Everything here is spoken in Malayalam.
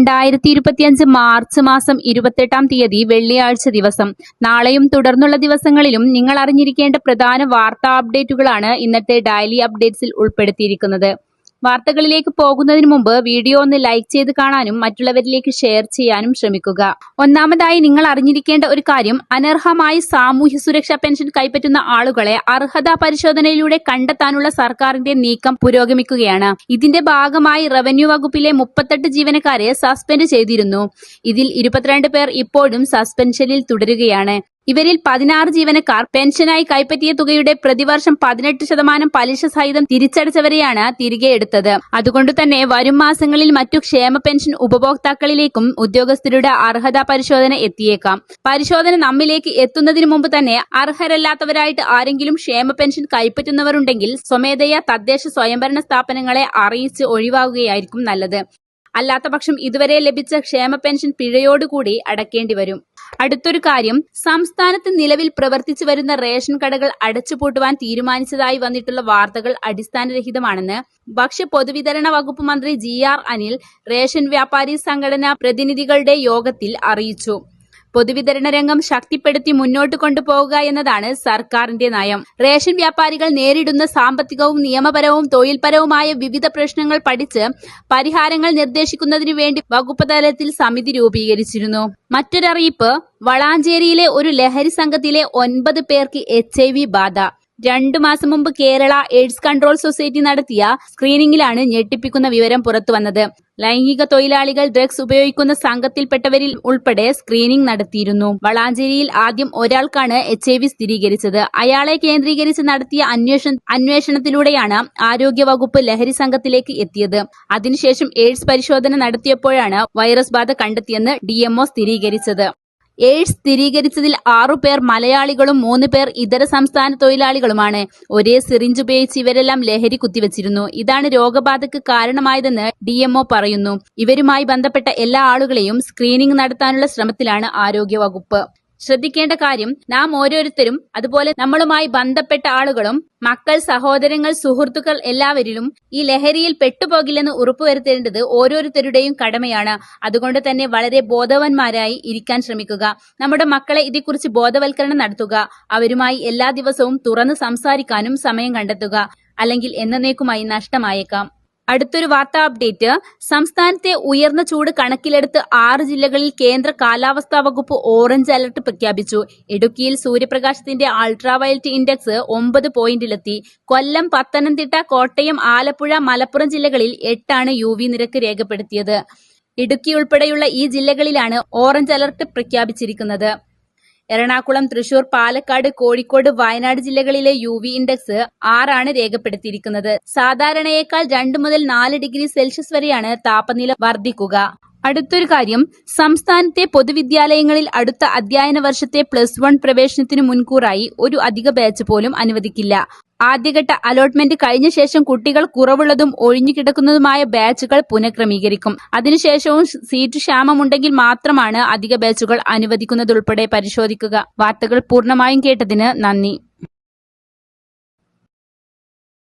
2025 മാർച്ച് മാസം 28-ാം തീയതി വെള്ളിയാഴ്ച ദിവസം. നാളെയും തുടർന്നുള്ള ദിവസങ്ങളിലും നിങ്ങൾ അറിഞ്ഞിരിക്കേണ്ട പ്രധാന വാർത്താ അപ്ഡേറ്റുകളാണ് ഇന്നത്തെ ഡെയിലി അപ്ഡേറ്റ്സിൽ ഉൾപ്പെടുത്തിയിരിക്കുന്നത്. വാർത്തകളിലേക്ക് പോകുന്നതിന് മുമ്പ് വീഡിയോ ഒന്ന് ലൈക്ക് ചെയ്ത് കാണാനും മറ്റുള്ളവരിലേക്ക് ഷെയർ ചെയ്യാനും ശ്രമിക്കുക. ഒന്നാമതായി നിങ്ങൾ അറിഞ്ഞിരിക്കേണ്ട ഒരു കാര്യം, അനർഹമായി സാമൂഹ്യ സുരക്ഷാ പെൻഷൻ കൈപ്പറ്റുന്ന ആളുകളെ അർഹതാ പരിശോധനയിലൂടെ കണ്ടെത്താനുള്ള സർക്കാരിന്റെ നീക്കം പുരോഗമിക്കുകയാണ്. ഇതിന്റെ ഭാഗമായി റവന്യൂ വകുപ്പിലെ 38 ജീവനക്കാരെ സസ്പെൻഡ് ചെയ്തിരുന്നു. ഇതിൽ 22 പേർ ഇപ്പോഴും സസ്പെൻഷനിൽ തുടരുകയാണ്. ഇവരിൽ 16 ജീവനക്കാർ പെൻഷനായി കൈപ്പറ്റിയ തുകയുടെ പ്രതിവർഷം 18% പലിശ സഹിതം തിരിച്ചടച്ചവരെയാണ് തിരികെ എടുത്തത്. അതുകൊണ്ടുതന്നെ വരും മാസങ്ങളിൽ മറ്റു ക്ഷേമ പെൻഷൻ ഉപഭോക്താക്കളിലേക്കും ഉദ്യോഗസ്ഥരുടെ അർഹതാ പരിശോധന എത്തിയേക്കാം. പരിശോധന നമ്മിലേക്ക് എത്തുന്നതിന് മുമ്പ് തന്നെ അർഹരല്ലാത്തവരായിട്ട് ആരെങ്കിലും ക്ഷേമ പെൻഷൻ കൈപ്പറ്റുന്നവരുണ്ടെങ്കിൽ സ്വമേധയാ തദ്ദേശ സ്വയംഭരണ സ്ഥാപനങ്ങളെ അറിയിച്ച് ഒഴിവാകുകയായിരിക്കും നല്ലത്. അല്ലാത്തപക്ഷം ഇതുവരെ ലഭിച്ച ക്ഷേമ പെൻഷൻ പിഴയോടുകൂടി അടയ്ക്കേണ്ടി വരും. അടുത്തൊരു കാര്യം, സംസ്ഥാനത്ത് നിലവിൽ പ്രവർത്തിച്ചു വരുന്ന റേഷൻ കടകൾ അടച്ചുപൂട്ടുവാൻ തീരുമാനിച്ചതായി വന്നിട്ടുള്ള വാർത്തകൾ അടിസ്ഥാനരഹിതമാണെന്ന് ഭക്ഷ്യ പൊതുവിതരണ വകുപ്പ് മന്ത്രി GR അനിൽ റേഷൻ വ്യാപാരി സംഘടനാ പ്രതിനിധികളുടെ യോഗത്തിൽ അറിയിച്ചു. പൊതുവിതരണ രംഗം ശക്തിപ്പെടുത്തി മുന്നോട്ട് കൊണ്ടുപോകുക എന്നതാണ് സർക്കാരിന്റെ നയം. റേഷൻ വ്യാപാരികൾ നേരിടുന്ന സാമ്പത്തികവും നിയമപരവും തൊഴിൽപരവുമായ വിവിധ പ്രശ്നങ്ങൾ പഠിച്ച് പരിഹാരങ്ങൾ നിർദ്ദേശിക്കുന്നതിനു വേണ്ടി വകുപ്പ് തലത്തിൽ സമിതി രൂപീകരിച്ചിരുന്നു. മറ്റൊരറിയിപ്പ്, വളാഞ്ചേരിയിലെ ഒരു ലഹരി സംഘത്തിലെ 9 പേർക്ക് HIV ബാധ. 2 മാസം മുമ്പ് കേരള എയ്ഡ്സ് കൺട്രോൾ സൊസൈറ്റി നടത്തിയ സ്ക്രീനിംഗിലാണ് ഞെട്ടിപ്പിക്കുന്ന വിവരം പുറത്തുവന്നത്. ലൈംഗിക തൊഴിലാളികൾ ഡ്രഗ്സ് ഉപയോഗിക്കുന്ന സംഘത്തിൽപ്പെട്ടവരിൽ ഉൾപ്പെടെ സ്ക്രീനിംഗ് നടത്തിയിരുന്നു. വളാഞ്ചേരിയിൽ ആദ്യം ഒരാൾക്കാണ് HIV സ്ഥിരീകരിച്ചത്. അയാളെ കേന്ദ്രീകരിച്ച് നടത്തിയ അന്വേഷണത്തിലൂടെയാണ് ആരോഗ്യവകുപ്പ് ലഹരി സംഘത്തിലേക്ക് എത്തിയത്. അതിനുശേഷം എയ്ഡ്സ് പരിശോധന നടത്തിയപ്പോഴാണ് വൈറസ് ബാധ കണ്ടെത്തിയെന്ന് DMO സ്ഥിരീകരിച്ചത്. എയ്ഡ്സ് സ്ഥിരീകരിച്ചതിൽ 6 പേർ മലയാളികളും 3 പേർ ഇതര സംസ്ഥാന തൊഴിലാളികളുമാണ്. ഒരേ സിറിഞ്ച് ഉപയോഗിച്ച് ഇവരെല്ലാം ലഹരി കുത്തിവച്ചിരുന്നു. ഇതാണ് രോഗബാധയ്ക്ക് കാരണമായതെന്ന് DMO പറയുന്നു. ഇവരുമായി ബന്ധപ്പെട്ട എല്ലാ ആളുകളെയും സ്ക്രീനിംഗ് നടത്താനുള്ള ശ്രമത്തിലാണ് ആരോഗ്യവകുപ്പ്. ശ്രദ്ധിക്കേണ്ട കാര്യം, നാം ഓരോരുത്തരും അതുപോലെ നമ്മളുമായി ബന്ധപ്പെട്ട ആളുകളും മക്കൾ, സഹോദരങ്ങൾ, സുഹൃത്തുക്കൾ എല്ലാവരിലും ഈ ലഹരിയിൽ പെട്ടുപോകില്ലെന്ന് ഉറപ്പുവരുത്തേണ്ടത് ഓരോരുത്തരുടെയും കടമയാണ്. അതുകൊണ്ട് തന്നെ വളരെ ബോധവാന്മാരായി ഇരിക്കാൻ ശ്രമിക്കുക. നമ്മുടെ മക്കളെ ഇതേക്കുറിച്ച് ബോധവൽക്കരണം നടത്തുക. അവരുമായി എല്ലാ ദിവസവും തുറന്ന് സംസാരിക്കാനും സമയം കണ്ടെത്തുക. അല്ലെങ്കിൽ എന്നേക്കുമായി നഷ്ടമായേക്കാം. അടുത്തൊരു വാർത്താ അപ്ഡേറ്റ്, സംസ്ഥാനത്തെ ഉയർന്ന ചൂട് കണക്കിലെടുത്ത് 6 ജില്ലകളിൽ കേന്ദ്ര കാലാവസ്ഥാ വകുപ്പ് ഓറഞ്ച് അലർട്ട് പ്രഖ്യാപിച്ചു. ഇടുക്കിയിൽ സൂര്യപ്രകാശത്തിന്റെ അൾട്രാവയലറ്റ് ഇൻഡെക്സ് 9 പോയിന്റിലെത്തി. കൊല്ലം, പത്തനംതിട്ട, കോട്ടയം, ആലപ്പുഴ, മലപ്പുറം ജില്ലകളിൽ 8 UV നിരക്ക് രേഖപ്പെടുത്തിയത്. ഇടുക്കി ഉൾപ്പെടെയുള്ള ഈ ജില്ലകളിലാണ് ഓറഞ്ച് അലർട്ട് പ്രഖ്യാപിച്ചിരിക്കുന്നത്. എറണാകുളം, തൃശൂർ, പാലക്കാട്, കോഴിക്കോട്, വയനാട് ജില്ലകളിലെ UV ഇൻഡെക്സ് 6 രേഖപ്പെടുത്തിയിരിക്കുന്നത്. സാധാരണയേക്കാൾ 2 മുതൽ 4 ഡിഗ്രി സെൽഷ്യസ് വരെയാണ് താപനില വർദ്ധിക്കുക. അടുത്തൊരു കാര്യം, സംസ്ഥാനത്തെ പൊതുവിദ്യാലയങ്ങളിൽ അടുത്ത അധ്യയന വർഷത്തെ +1 പ്രവേശനത്തിന് മുൻകൂറായി ഒരു അധിക ബാച്ച് പോലും അനുവദിക്കില്ല. ആദ്യഘട്ട അലോട്ട്മെന്റ് കഴിഞ്ഞ ശേഷം കുട്ടികൾ കുറവുള്ളതും ഒഴിഞ്ഞുകിടക്കുന്നതുമായ ബാച്ചുകൾ പുനഃക്രമീകരിക്കും. അതിനുശേഷവും സീറ്റ് ക്ഷാമമുണ്ടെങ്കിൽ മാത്രമാണ് അധിക ബാച്ചുകൾ അനുവദിക്കുന്നതുൾപ്പെടെ പരിശോധിക്കുക. വാർത്തകൾ പൂർണ്ണമായും കേട്ടതിന് നന്ദി.